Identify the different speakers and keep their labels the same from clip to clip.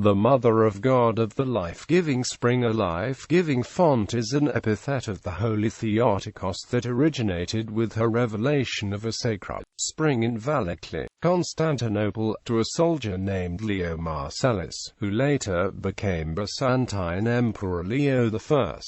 Speaker 1: the Mother of God of the life-giving spring. A life-giving font is an epithet of the Holy Theotokos that originated with her revelation of a sacred spring in Valoukli, Constantinople, to a soldier named Leo Marcellus, who later became Byzantine Emperor Leo I.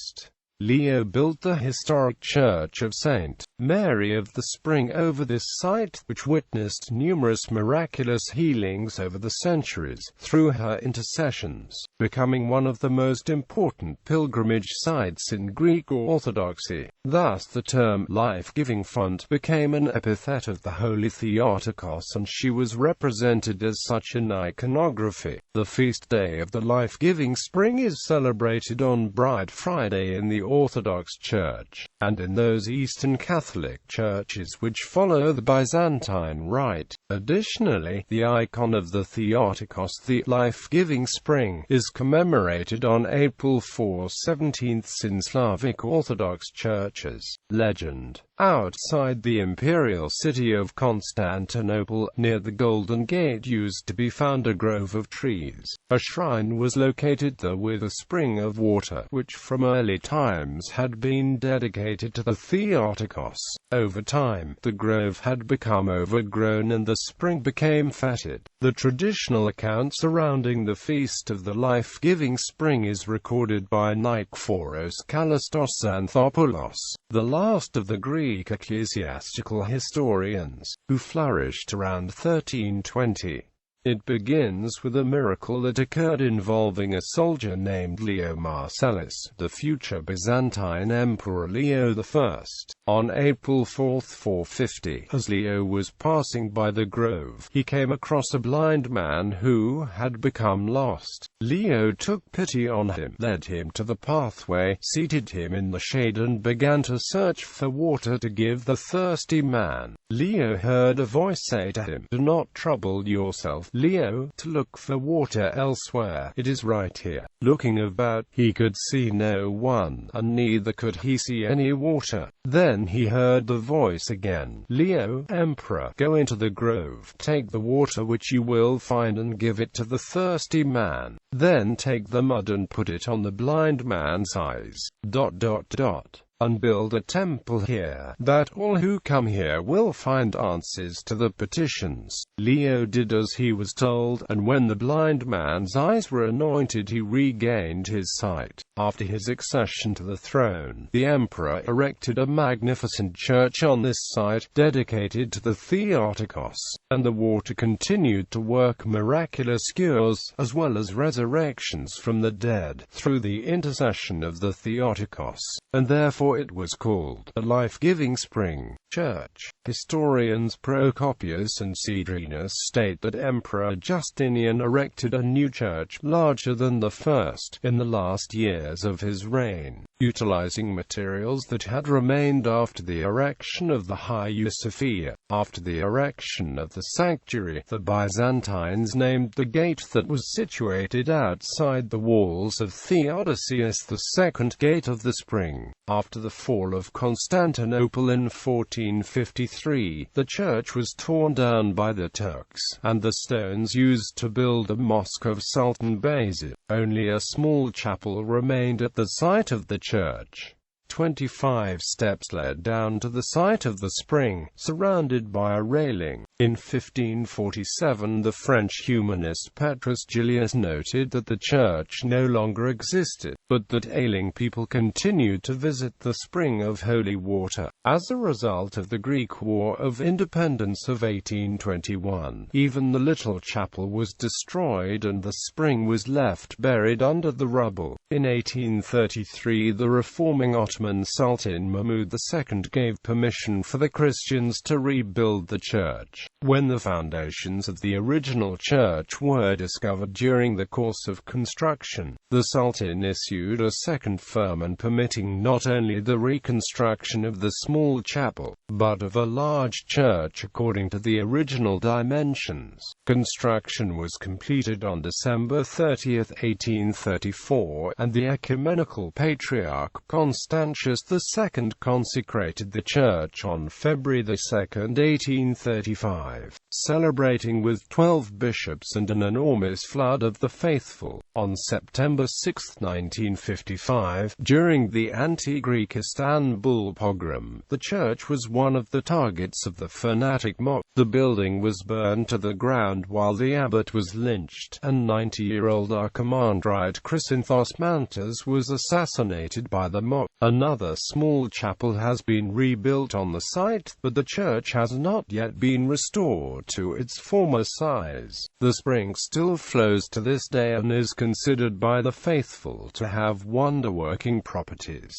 Speaker 1: Leo built the historic Church of St.Mary of the Spring over this site, which witnessed numerous miraculous healings over the centuries, through her intercessions, becoming one of the most important pilgrimage sites in Greek Orthodoxy. Thus the term life-giving font became an epithet of the Holy Theotokos, and she was represented as such in iconography. The feast day of the life-giving spring is celebrated on Bride Friday in the Orthodox Church, and in those Eastern Catholic churches which follow the Byzantine rite. Additionally, the icon of the Theotokos, the life-giving spring, is commemorated on April 4, 17th in Slavic Orthodox churches. Legend: outside the imperial city of Constantinople, near the Golden Gate, used to be found a grove of trees. A shrine was located there with a spring of water, which from early times had been dedicated to the Theotokos. Over time, the grove had become overgrown and the spring became fetid. The traditional account surrounding the feast of the life-giving spring is recorded by Nikephoros Kallistos the last of the Greek ecclesiastical historians, who flourished around 1320. It begins with a miracle that occurred involving a soldier named Leo Marcellus, the future Byzantine Emperor Leo I. On April 4, 450, as Leo was passing by the grove, he came across a blind man who had become lost. Leo took pity on him, led him to the pathway, seated him in the shade, and began to search for water to give the thirsty man. Leo heard a voice say to him, "Do not trouble yourself, Leo, to look for water elsewhere. It is right here." Looking about, he could see no one, and neither could he see any water. Then he heard the voice again, "Leo, Emperor, go into the grove, take the water which you will find and give it to the thirsty man. Then take the mud and put it on the blind man's eyes, and build a temple here, that all who come here will find answers to the petitions." Leo did as he was told, and when the blind man's eyes were anointed, he regained his sight. After his accession to the throne, the emperor erected a magnificent church on this site, dedicated to the Theotokos, and the water continued to work miraculous cures, as well as resurrections from the dead, through the intercession of the Theotokos, and therefore it was called a life-giving spring. Church historians Procopius and Cedrenus state that Emperor Justinian erected a new church, larger than the first, in the last years of his reign, utilizing materials that had remained after the erection of the Hagia Sophia. After the erection of the sanctuary, the Byzantines named the gate that was situated outside the walls of Theodosius II Gate of the Spring. After the fall of Constantinople in 1453, the church was torn down by the Turks, and the stones used to build the Mosque of Sultan Bayezid. Only a small chapel remained at the site of the church. 25 steps led down to the site of the spring, surrounded by a railing. In 1547, the French humanist Petrus Julius noted that the church no longer existed, but that ailing people continued to visit the spring of holy water. As a result of the Greek War of Independence of 1821, even the little chapel was destroyed and the spring was left buried under the rubble. In 1833, the reforming Ottoman Sultan Mahmud II gave permission for the Christians to rebuild the church. When the foundations of the original church were discovered during the course of construction, the Sultan issued a second firman permitting not only the reconstruction of the small chapel, but of a large church according to the original dimensions. Construction was completed on December 30, 1834, and the Ecumenical Patriarch Constantinople Francis II consecrated the church on February 2, 1835, celebrating with 12 bishops and an enormous flood of the faithful. On September 6, 1955, during the anti-Greek Istanbul pogrom, the church was one of the targets of the fanatic mob. The building was burned to the ground while the abbot was lynched, and 90-year-old Archimandrite Chrysanthos Mantas was assassinated by the mob. Another small chapel has been rebuilt on the site, but the church has not yet been restored to its former size. The spring still flows to this day and is considered by the faithful to have wonder-working properties.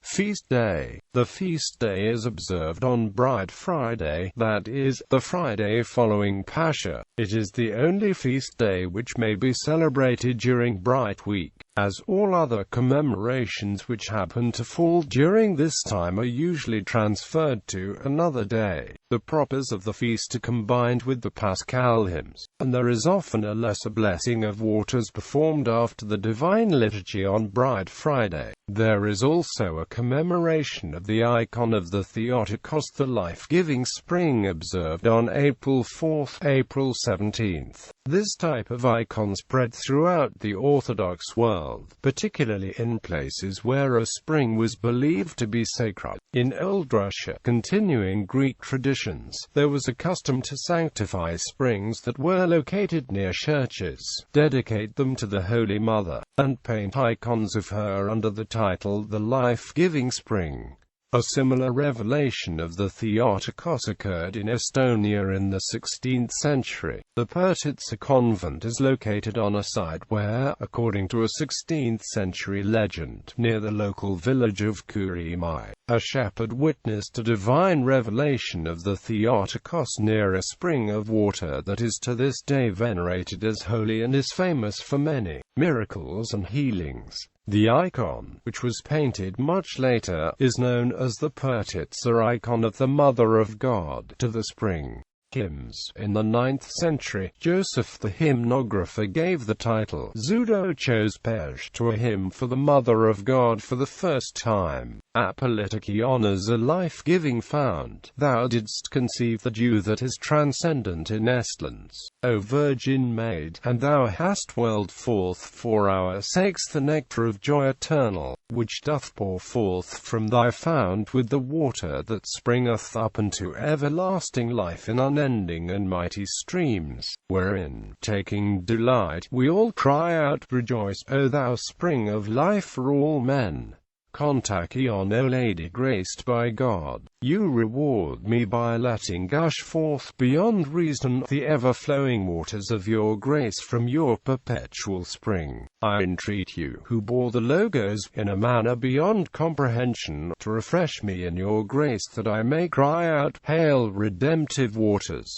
Speaker 1: Feast Day. The feast day is observed on Bright Friday, that is, the Friday following Pascha. It is the only feast day which may be celebrated during Bright Week, as all other commemorations which happen to fall during this time are usually transferred to another day. The propers of the feast are combined with the Paschal hymns, and there is often a lesser blessing of waters performed after the Divine Liturgy on Bright Friday. There is also a commemoration of the icon of the Theotokos, the life-giving spring, observed on April 4, April 17. This type of icon spread throughout the Orthodox world, particularly in places where a spring was believed to be sacred. In Old Russia, continuing Greek traditions, there was a custom to sanctify springs that were located near churches, dedicate them to the Holy Mother, and paint icons of her under the title "The Life-Giving Spring." A similar revelation of the Theotokos occurred in Estonia in the 16th century. The Pertitsa convent is located on a site where, according to a 16th century legend, near the local village of Kurimäe, a shepherd witnessed a divine revelation of the Theotokos near a spring of water that is to this day venerated as holy and is famous for many miracles and healings. The icon, which was painted much later, is known as the Pertitsa icon of the Mother of God to the spring. Hymns. In the 9th century, Joseph the hymnographer gave the title Zeudochos Pej to a hymn for the Mother of God for the first time. Apolitiki honors a life-giving fount. Thou didst conceive the dew that is transcendent in excellence, O Virgin Maid, and thou hast welled forth for our sakes the nectar of joy eternal, which doth pour forth from thy fount with the water that springeth up unto everlasting life in unending and mighty streams, wherein, taking delight, we all cry out, Rejoice, O thou spring of life for all men. Kontakion, O Lady graced by God, you reward me by letting gush forth beyond reason the ever-flowing waters of your grace from your perpetual spring. I entreat you, who bore the Logos in a manner beyond comprehension, to refresh me in your grace that I may cry out, Hail redemptive waters.